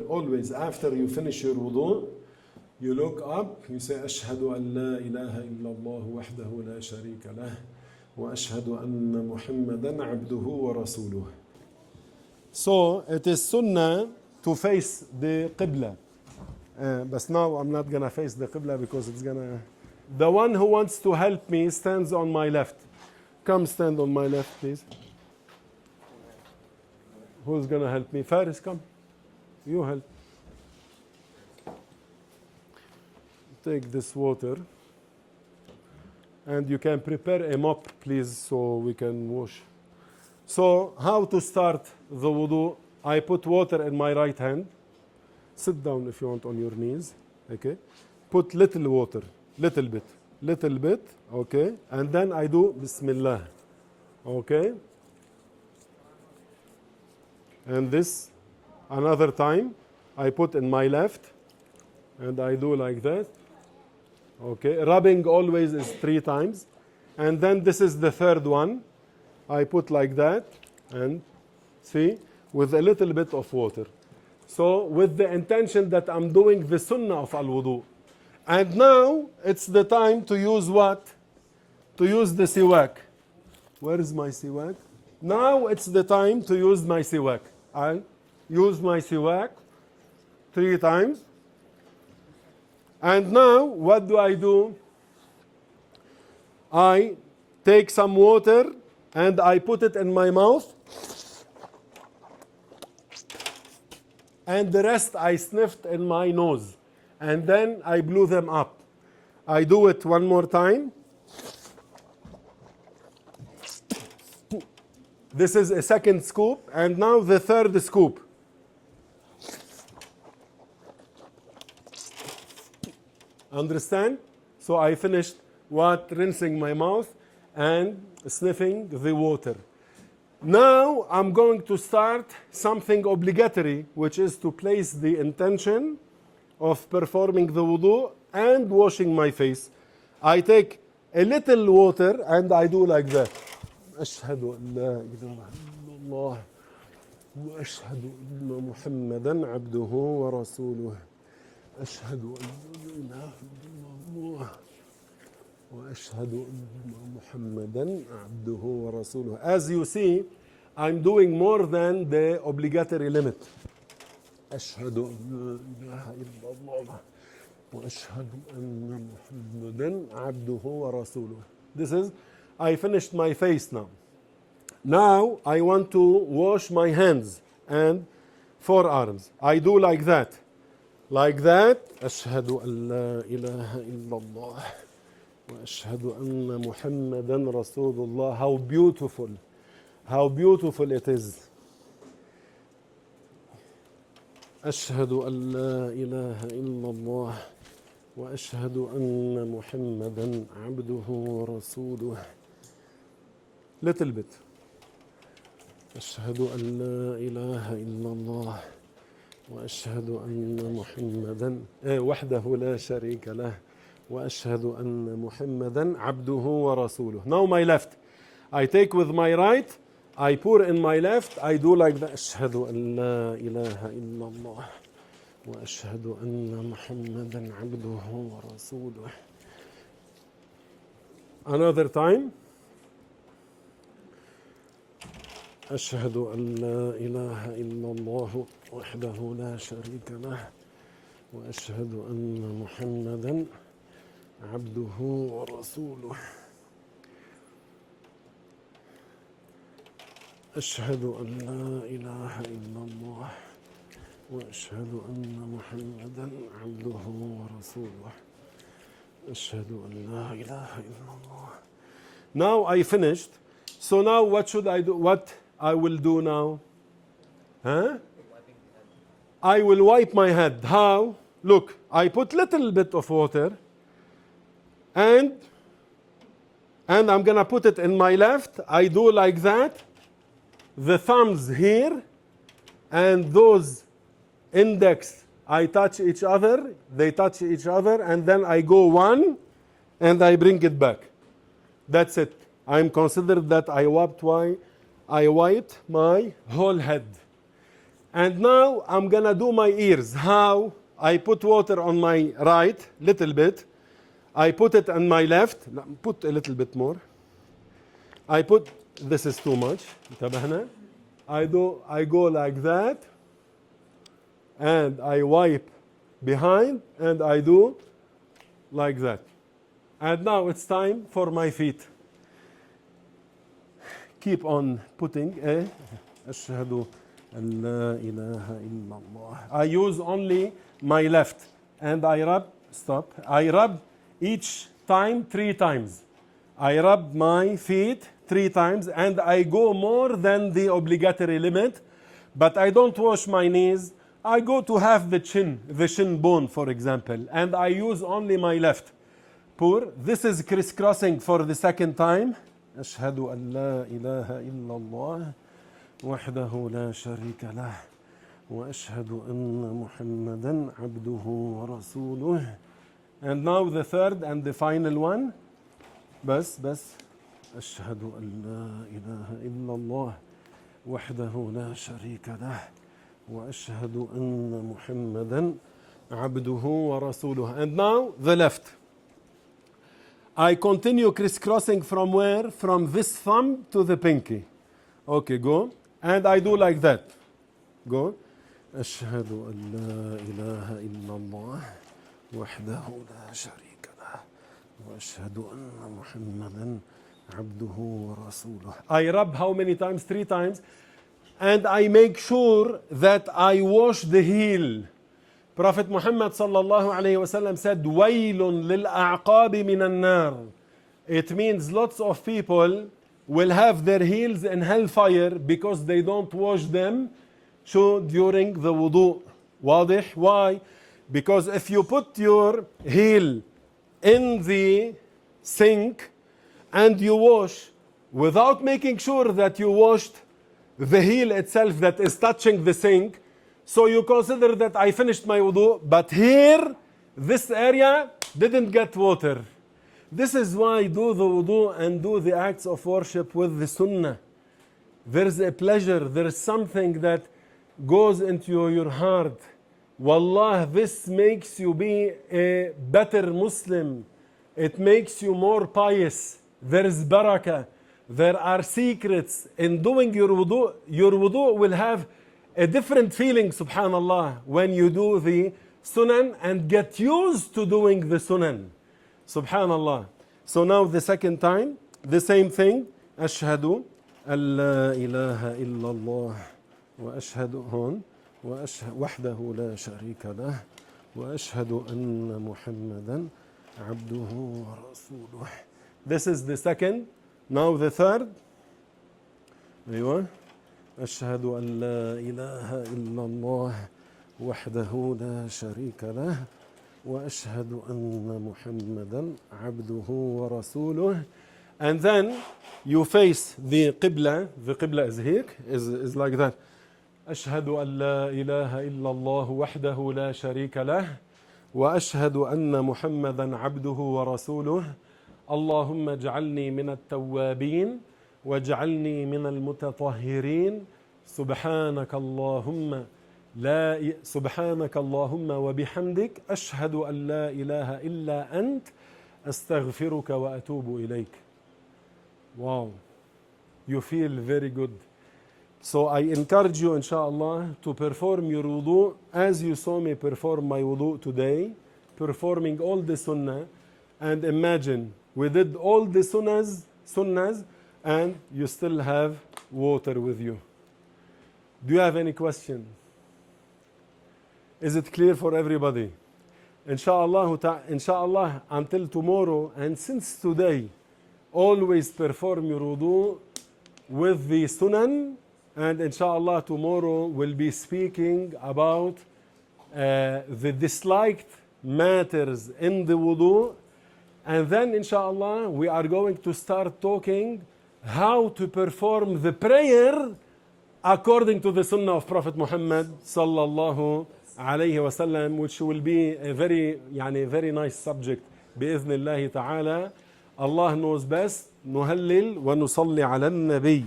always after you finish your wudu, you look up, you say, أشهد أن لا إله إلا الله وحده لا شريك له وأشهد أن محمدا عبده ورسوله. So it is sunnah to face the Qibla. But now I'm not gonna face the Qibla because it's gonna... The one who wants to help me stands on my left. Come stand on my left, please. Who's gonna help me? Faris, come. You help. Take this water. And you can prepare a mop, please, so we can wash. So, how to start the wudu? I put water in my right hand. Sit down if you want on your knees. Okay. Put little water, little bit. Okay. And then I do Bismillah. Okay. And this, another time, I put in my left. And I do like that. Okay. Rubbing always is 3 times. And then this is the third one. I put like that. And see, with a little bit of water. So with the intention that I'm doing the sunnah of al-wudu. And now it's the time to use what? To use the siwak. Where is my siwak? Now it's the time to use my siwak. I use my siwak 3 times. And now what do? I take some water and I put it in my mouth. And the rest I sniffed in my nose. And then I blew them up. I do it one more time. This is a second scoop. And now the third scoop. Understand? So I finished rinsing my mouth and sniffing the water. Now I'm going to start something obligatory, which is to place the intention of performing the wudu and washing my face. I take a little water and I do like that. أشهد أن لا إله إلا الله وأشهد أن محمدا عبده ورسوله أشهد أن لا إله إلا الله وأشهد أن محمدا عبده ورسوله. As you see, I'm doing more than the obligatory limit. أشهد أن لا إله إلا الله وأشهد أن محمدا عبده ورسوله. This is, I finished my face now. Now I want to wash my hands and forearms. I do like that. Like that. أشهد أن لا إله إلا الله وأشهد أن محمدا رسول الله. How beautiful. How beautiful it is. أشهد أن لا إله إلا الله وأشهد أن محمدا عبده ورسوله. Little bit. أشهد أن لا إله إلا الله وأشهد أن محمدا وحده لا شريك له وأشهد أن محمدا عبده ورسوله. Now my left. I take with my right. I pour in my left. I do like that. أشهد أن لا إله إلا الله وأشهد أن محمدا عبده ورسوله. Another time. أشهد أن لا إله إلا الله وحده لا شريك له وأشهد أن محمدا عبده ورسوله. أشهد أن لا إله إلا الله وأشهد أن محمدا عبده ورسوله. أشهد أن لا إله إلا الله. Now I finished. So now what should I do? What I will do now? I will wipe my head. How? Look, I put little bit of water and I'm gonna put it in my left. I do like that. The thumbs here and those index, I touch each other, they touch each other, and then I go one and I bring it back. That's it. I'm considered that I wiped my whole head. And now I'm gonna do my ears. How? I put water on my right, little bit. I put it on my left. Put a little bit more. I put, this is too much. انتبهنا. I go like that. And I wipe behind. And I do like that. And now it's time for my feet. Keep on putting أشهد أن لا إله إلا الله. I use only my left. And I rub, stop. I rub each time 3 times. I rub my feet 3 times. And I go more than the obligatory limit. But I don't wash my knees. I go to half the shin bone, for example. And I use only my left. Pour. This is crisscrossing for the second time. أشهد أن لا إله إلا الله وحده لا شريك له وأشهد أن محمدا عبده ورسوله. And now the third and the final one. بس أشهد أن لا إله إلا الله وحده لا شريك له وأشهد أن محمدا عبده ورسوله. And now the left. I continue crisscrossing from where? From this thumb to the pinky. Okay, go. And I do like that. Go. أشهد أن لا إله إلا الله وحده لا شريك له وأشهد أن محمدا عبده ورسوله. I rub how many times? 3 times. And I make sure that I wash the heel. Prophet Muhammad sallallahu alayhi wasallam said, وَيْلٌ لِلْأَعْقَابِ مِنَ النَّارِ. It means lots of people will have their heels in hellfire because they don't wash them during the wudu. واضح? Why? Because if you put your heel in the sink and you wash without making sure that you washed the heel itself that is touching the sink, so you consider that I finished my wudu, but here, this area didn't get water. This is why do the wudu and do the acts of worship with the sunnah. There's a pleasure, there's something that goes into your heart. Wallah, this makes you be a better Muslim. It makes you more pious. There is barakah. There are secrets in doing your wudu. Your wudu will have a different feeling, subhanallah, when you do the sunan and get used to doing the sunan. Subhanallah. So now the second time, the same thing. أشهد أن لا إله إلا الله وأشهد هون وحده لا شريك له وأشهد أن محمدا عبده ورسوله. This is the second. Now the third. أيوة. أشهد أن لا إله إلا الله وحده لا شريك له وأشهد أن محمدا عبده ورسوله. And then you face the Qibla. The Qibla is here, is like that. أشهد أن لا إله إلا الله وحده لا شريك له وأشهد أن محمدا عبده ورسوله. اللهم اجعلني من التوابين واجعلني من المتطهرين. سبحانك اللهم وبحمدك أشهد أن لا إله إلا أنت أستغفرك وأتوب إليك. Wow, you feel very good. So I encourage you, inshallah, to perform your wudu as you saw me perform my wudu today, performing all the sunnah. And imagine, we did all the sunnahs, and you still have water with you. Do you have any question? Is it clear for everybody? Inshallah, until tomorrow, and since today, always perform your wudu with the sunan. And inshallah, tomorrow we'll be speaking about the disliked matters in the wudu. And then, inshallah, we are going to start talking how to perform the prayer according to the sunnah of Prophet Muhammad sallallahu alayhi wasallam, which will be a very nice subject بإذن الله تعالى. Allah knows best. نهلل ونصلي على النبي.